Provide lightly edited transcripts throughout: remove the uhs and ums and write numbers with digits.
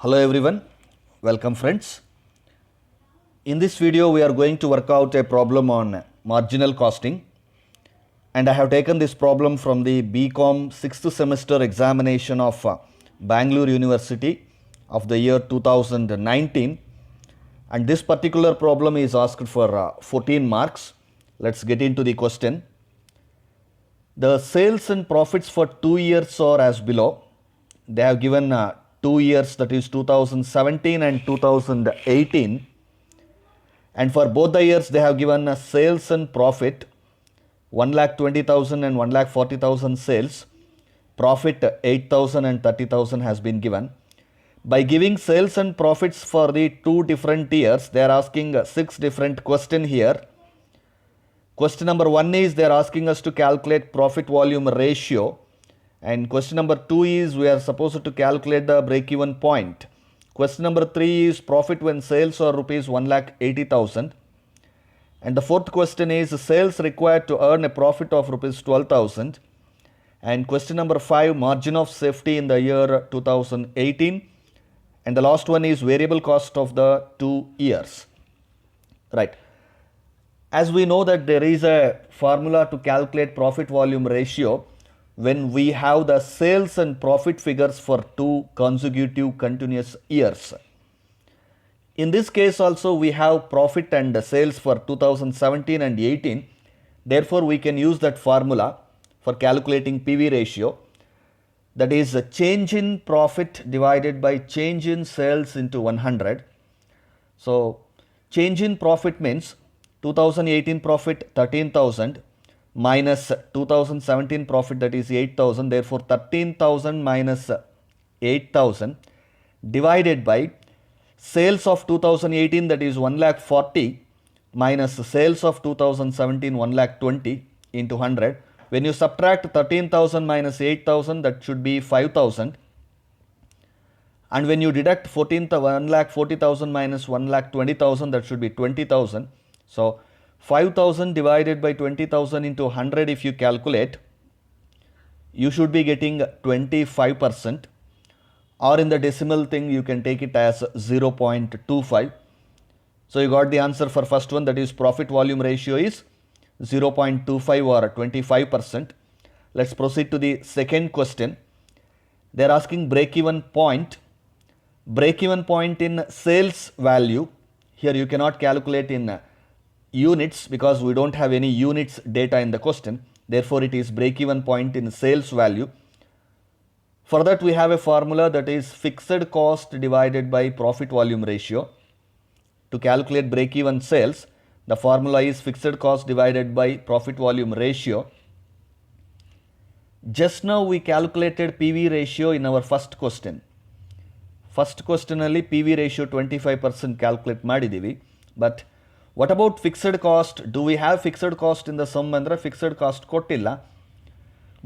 Hello everyone, welcome friends. In this video we are going to work out a problem on marginal costing, and I have taken this problem from the BCom 6th semester examination of Bangalore University of the year 2019, and this particular problem is asked for 14 marks. Let's get into the question. The sales and profits for 2 years are as below. They have given 2 years, that is 2017 and 2018, and for both the years they have given a sales and profit 1,20,000 and 1,40,000 sales, profit 8,000 and 30,000 has been given. By giving sales and profits for the two different years, they are asking 6 different questions here. Question number 1 is they are asking us to calculate profit volume ratio. And question number 2 is we are supposed to calculate the break-even point. Question number 3 is profit when sales are rupees 1,80,000. And the fourth question is sales required to earn a profit of rupees 12,000. And question number 5, margin of safety in the year 2018. And the last one is variable cost of the 2 years. Right. As we know that there is a formula to calculate profit volume ratio when we have the sales and profit figures for 2 consecutive continuous years. In this case also we have profit and sales for 2017 and 18. Therefore we can use that formula for calculating PV ratio, that is a change in profit divided by change in sales into 100. So change in profit means 2018 profit 13,000 minus 2017 profit, that is 8,000, therefore 13,000 minus 8,000 divided by sales of 2018, that is 1,40,000 minus sales of 2017 1,20,000 into 100. When you subtract 13,000 minus 8,000, that should be 5,000, and when you deduct 1,40,000 minus 1,20,000, that should be 20,000. So 5,000 divided by 20,000 into 100, if you calculate, you should be getting 25%, or in the decimal thing you can take it as 0.25. So you got the answer for first one, that is profit volume ratio is 0.25 or 25%. Let's proceed to the second question. They are asking break-even point. Break-even point in sales value. Here you cannot calculate in units because we don't have any units data in the question. Therefore it is break-even point in sales value. For that we have a formula, that is fixed cost divided by profit volume ratio. To calculate break-even sales, the formula is fixed cost divided by profit volume ratio. Just now we calculated PV ratio in our first question. First question alli PV ratio 25% calculate ಮಾಡಿದೀವಿ. But what about fixed cost? Do we have fixed cost in the sum? Andre fixed cost kottilla,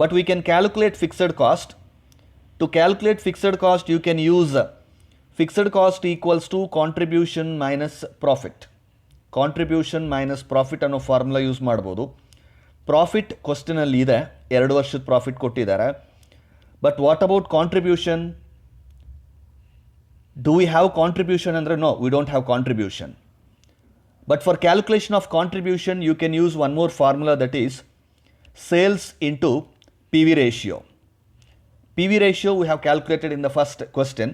but we can calculate fixed cost. To calculate fixed cost you can use fixed cost equals to contribution minus profit. Contribution minus profit ಅನ್ನೋ formula use ಮಾಡ್ಬೋದು. Profit ಕ್ವಶನಲ್ಲಿ ಇದೆ, 2 ವರ್ಷದ profit ಕೊಟ್ಟಿದ್ದಾರೆ. But what about contribution? Do we have contribution? Andre no, we don't have contribution. But for calculation of contribution, you can use one more formula, that is sales into PV ratio. PV ratio we have calculated in the first question.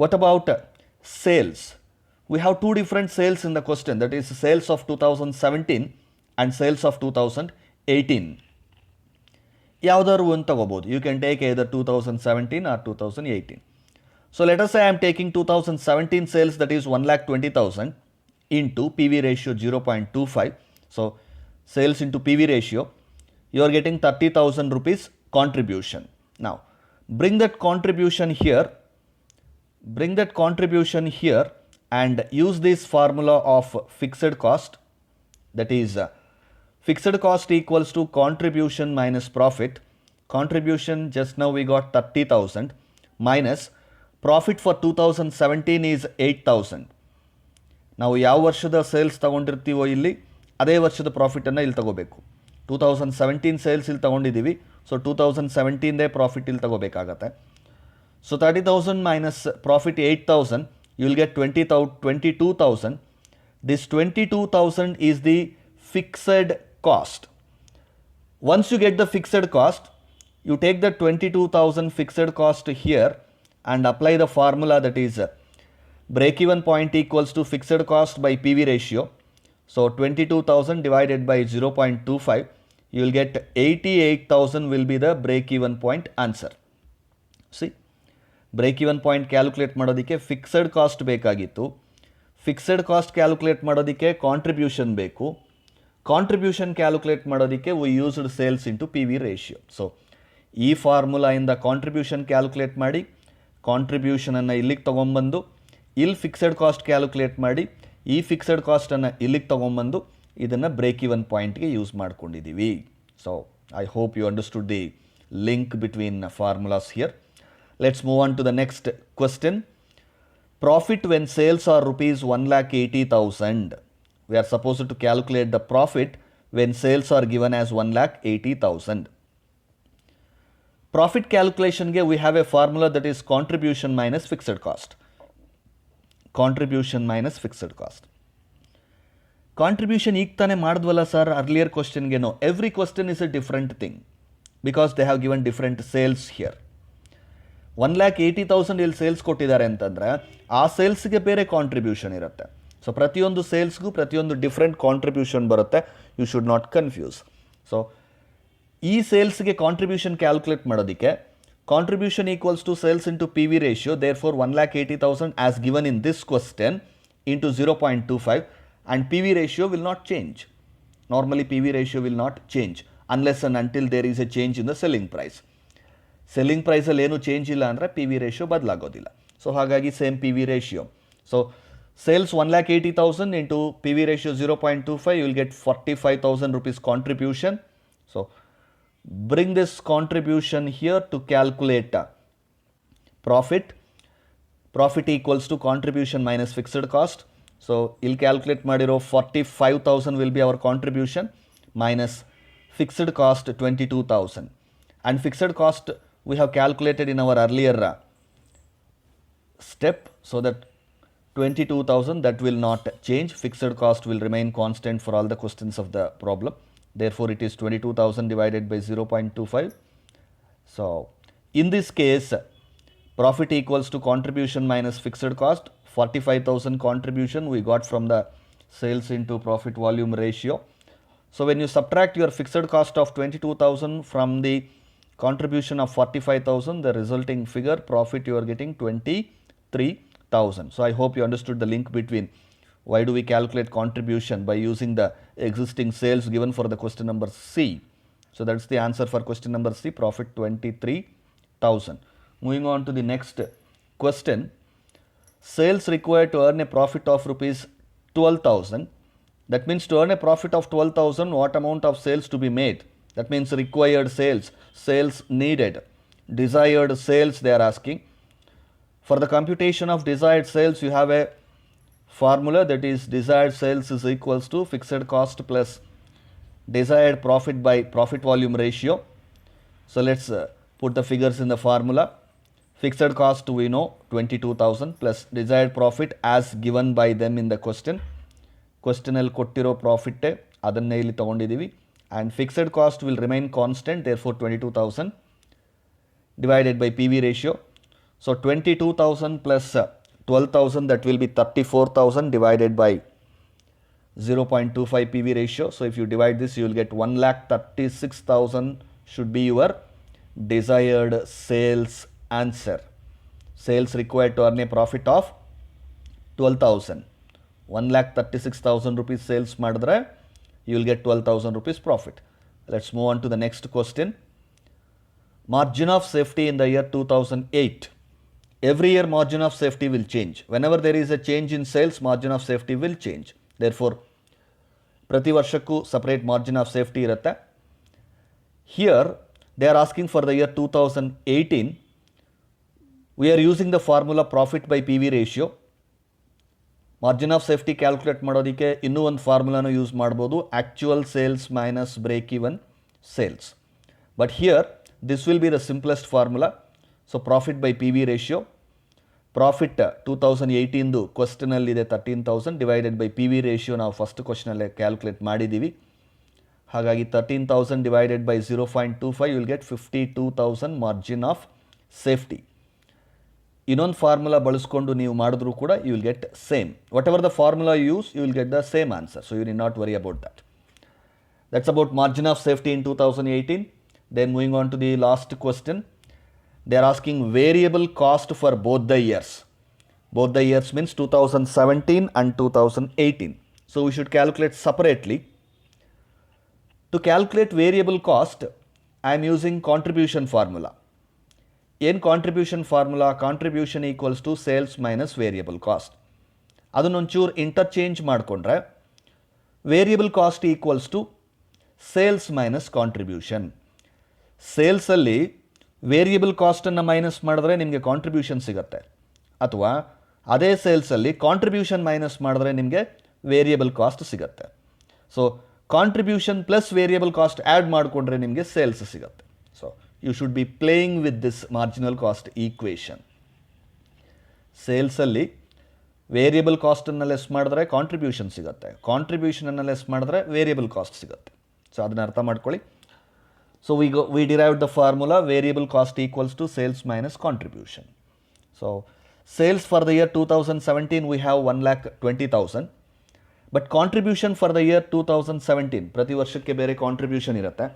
What about sales? We have 2 different sales in the question, that is sales of 2017 and sales of 2018. ಯಾವ್ದಾದ್ರು ಒಂದು ತಗೋಬಹುದು. You can take either 2017 or 2018. So let us say I am taking 2017 sales, that is 1,20,000 into PV ratio 0.25. So sales into PV ratio, you are getting 30,000 rupees contribution. Now bring that contribution here, and use this formula of fixed cost, that is fixed cost equals to contribution minus profit. Contribution just now we got 30,000 minus profit for 2017 is 8,000. ನಾವು ಯಾವ ವರ್ಷದ sales ತಗೊಂಡಿರ್ತೀವೋ ಇಲ್ಲಿ ಅದೇ ವರ್ಷದ ಪ್ರಾಫಿಟನ್ನು ಇಲ್ಲಿ ತಗೋಬೇಕು. 2017 sales ಇಲ್ಲಿ ತಗೊಂಡಿದ್ದೀವಿ, ಸೊ 2017ದೇ ಪ್ರಾಫಿಟ್ ಇಲ್ಲಿ ತಗೋಬೇಕಾಗತ್ತೆ. So 30,000 minus profit 8,000, you will get 22,000. This 22,000 is the fixed cost. Once you get the fixed cost, you take the 22,000 fixed cost here and apply the formula, that is break-even point equals to fixed cost by PV ratio. So 22,000 divided by 0.25, you will get 88,000 will be the break-even point answer. See, break-even point calculate ಮಾಡೋದಕ್ಕೆ fixed cost ಬೇಕಾಗಿತ್ತು. Fixed cost calculate ಮಾಡೋದಕ್ಕೆ contribution ಬೇಕು. Contribution calculate ಮಾಡೋದಕ್ಕೆ we used sales into P V ratio. So ಈ ಫಾರ್ಮುಲಾಯಿಂದ contribution calculate ಮಾಡಿ, ಕಾಂಟ್ರಿಬ್ಯೂಷನನ್ನು ಇಲ್ಲಿಗೆ ತೊಗೊಂಬಂದು ಇಲ್ಲಿ ಫಿಕ್ಸೆಡ್ ಕಾಸ್ಟ್ ಕ್ಯಾಲ್ಕುಲೇಟ್ ಮಾಡಿ, ಈ ಫಿಕ್ಸೆಡ್ ಕಾಸ್ಟನ್ನು ಇಲ್ಲಿಗೆ ತೊಗೊಂಬಂದು ಇದನ್ನು ಬ್ರೇಕ್ ಇವನ್ ಪಾಯಿಂಟ್ಗೆ ಯೂಸ್ ಮಾಡ್ಕೊಂಡಿದ್ದೀವಿ. So I hope you understood the link between formulas here. Let's move on to the next question. Profit when sales are rupees 1,80,000. We are supposed to calculate the profit when sales are given as 1,80,000. Profit calculation ge we have a formula, that is contribution minus fixed cost. Contribution minus fixed cost. Contribution ಈಗ ತಾನೇ ಮಾಡಿದ್ವಲ್ಲ sir earlier ಕ್ವಶನ್ಗೆ. No, every question is a different thing because they have given different sales here. 1,80,000 ಇಲ್ಲಿ sales ಕೊಟ್ಟಿದ್ದಾರೆ ಅಂತಂದರೆ ಆ ಸೇಲ್ಸ್ಗೆ ಬೇರೆ contribution ಇರುತ್ತೆ. ಸೊ ಪ್ರತಿಯೊಂದು ಸೇಲ್ಸ್ಗೂ ಪ್ರತಿಯೊಂದು ಡಿಫ್ರೆಂಟ್ ಕಾಂಟ್ರಿಬ್ಯೂಷನ್ ಬರುತ್ತೆ. You should not confuse. So ಈ ಸೇಲ್ಸ್ಗೆ ಕಾಂಟ್ರಿಬ್ಯೂಷನ್ ಕ್ಯಾಲ್ಕುಲೇಟ್ ಮಾಡೋದಕ್ಕೆ contribution equals to sales into P V ratio, therefore 1,80,000 as given in this question into 0.25 and PV ratio will not change. Normally PV ratio will not change unless and until there is a change in the selling price. Selling ಪ್ರೈಸಲ್ಲಿ ಏನು change ಇಲ್ಲ ಅಂದರೆ P V ratio ಬದಲಾಗೋದಿಲ್ಲ. So ಹಾಗಾಗಿ same P V ratio. So sales 1,80,000 into P V ratio 0.25, you will get 45,000 rupees contribution. So bring this contribution here to calculate profit. Profit equals to contribution minus fixed cost. So ಇಲ್ಲಿ calculate ಮಾಡಿರೋ 45,000 will be our contribution minus fixed cost 22,000. And fixed cost we have calculated in our earlier step, so that 22,000 that will not change. Fixed cost will remain constant for all the questions of the problem. Therefore it is 22,000 divided by 0.25. So in this case profit equals to contribution minus fixed cost. 45,000 contribution we got from the sales into profit volume ratio. So when you subtract your fixed cost of 22,000 from the contribution of 45,000, the resulting figure profit you are getting 23,000. So I hope you understood the link between why do we calculate contribution by using the existing sales given for the question number C. So that's the answer for question number C, profit 23,000. Moving on to the next question. Sales required to earn a profit of rupees 12,000. That means to earn a profit of 12,000, what amount of sales to be made? That means required sales, sales needed, desired sales they are asking. For the computation of desired sales, you have a formula, that is desired sales is equals to fixed cost plus desired profit by profit volume ratio. So let's put the figures in the formula. Fixed cost we know 22,000 plus desired profit as given by them in the question. Question ಅಲ್ಲಿ ಕೊಟ್ಟಿರೋ profit ಅದನ್ನೇ ಇಲ್ಲಿ ತಗೊಂಡಿದ್ದೀವಿ. And fixed cost will remain constant, therefore 22,000 divided by PV ratio. So 22,000 plus 12,000, that will be 34,000 divided by 0.25 PV ratio. So if you divide this, you will get 1,36,000 should be your desired sales answer. Sales required to earn a profit of 12,000. 1,36,000 rupees sales ಮಾಡಿದ್ರೆ you will get 12,000 rupees profit. Let's move on to the next question. Margin of safety in the year 2008. Every year margin of safety will change. Whenever there is a change in sales, margin of safety will change. Therefore, ಪ್ರತಿ ವರ್ಷಕ್ಕೂ separate margin of safety ಇರುತ್ತೆ. Here they are asking for the year 2018. We are using the formula profit by PV ratio. Margin of safety calculate ಮಾಡೋದಕ್ಕೆ ಇನ್ನೂ ಒಂದು ಫಾರ್ಮುಲಾನು use ಮಾಡ್ಬೋದು, actual sales minus break even sales. But here this will be the simplest formula. So profit by P V ratio, profit 2018 ಕ್ವಶನಲ್ಲಿದೆ 13,000 divided by P V ratio ನಾವು first ಕ್ವಶನಲ್ಲೇ calculate ಮಾಡಿದ್ದೀವಿ. ಹಾಗಾಗಿ 13,000 divided by 0.25 you will get 52,000 margin of safety. ಇನ್ನೊಂದು formula ಬಳಸ್ಕೊಂಡು ನೀವು ಮಾಡಿದ್ರೂ ಕೂಡ you will get same. What ever the formula use you will get the same answer. So you need not worry about that. That's about margin of safety in 2018. Then moving on to the last question. They are asking variable cost for both the years. Both the years means 2017 and 2018. So we should calculate separately. To calculate variable cost, I am using contribution formula. In contribution formula, contribution equals to sales minus variable cost. ಅದನ್ನೊಂಚೂರು interchange ಮಾಡಿಕೊಂಡ್ರೆ variable cost equals to sales minus contribution. ಸೇಲ್ಸಲ್ಲಿ variable ಕಾಸ್ಟನ್ನು minus ಮಾಡಿದ್ರೆ ನಿಮಗೆ contribution ಸಿಗುತ್ತೆ, ಅಥವಾ ಅದೇ ಸೇಲ್ಸಲ್ಲಿ contribution minus ಮಾಡಿದ್ರೆ ನಿಮಗೆ ವೇರಿಯಬಲ್ ಕಾಸ್ಟ್ ಸಿಗುತ್ತೆ. So contribution plus variable cost add ಮಾಡಿಕೊಂಡ್ರೆ ನಿಮಗೆ ಸೇಲ್ಸ್ ಸಿಗುತ್ತೆ. So you should be playing with this marginal cost equation. ಸೇಲ್ಸಲ್ಲಿ ವೇರಿಯಬಲ್ ಕಾಸ್ಟನ್ನು ಲೆಸ್ ಮಾಡಿದ್ರೆ ಕಾಂಟ್ರಿಬ್ಯೂಷನ್ ಸಿಗುತ್ತೆ, ಕಾಂಟ್ರಿಬ್ಯೂಷನನ್ನು ಲೆಸ್ ಮಾಡಿದ್ರೆ ವೇರಿಯಬಲ್ ಕಾಸ್ಟ್ ಸಿಗುತ್ತೆ. ಸೊ ಅದನ್ನ ಅರ್ಥ ಮಾಡ್ಕೊಳ್ಳಿ. So we derived the formula variable cost equals to sales minus contribution. So sales for the year 2017 we have 1,20,000. But contribution for the year 2017 ಪ್ರತಿ ವರ್ಷಕ್ಕೆ ಬೇರೆ ಕಾಂಟ್ರಿಬ್ಯೂಷನ್ ಇರುತ್ತೆ.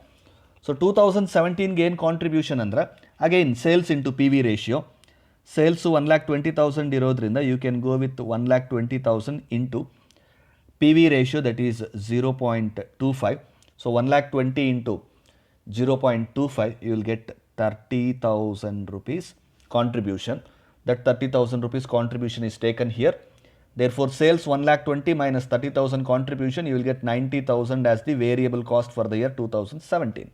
ಸೊ 2017ಗೆ ಏನು ಕಾಂಟ್ರಿಬ್ಯೂಷನ್ ಅಂದರೆ again sales into P V ratio. Sales 1,20,000 ಇರೋದ್ರಿಂದ you can go with 1,20,000 into P V ratio that is 0.25. So 1,20,000 into 0.25 you will get 30,000 rupees contribution. That 30,000 rupees contribution is taken here. Therefore sales 1,20,000 minus 30,000 contribution, you will get 90,000 as the variable cost for the year 2017.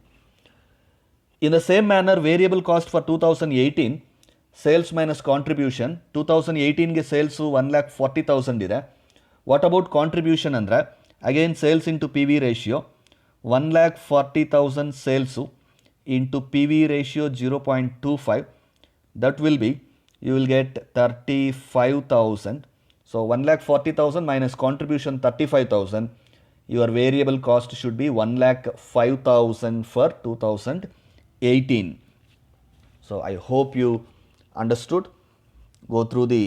In the same manner variable cost for 2018, sales minus contribution. 2018 ಗೆ sales 1,40,000 ಇದೆ. What about contribution ಅಂದ್ರೆ again sales into PV ratio. 1,40,000 sales into PV ratio 0.25, that will be, you will get 35,000. So 1,40,000 minus contribution 35,000, your variable cost should be 1,05,000 for 2018. So I hope you understood. Go through the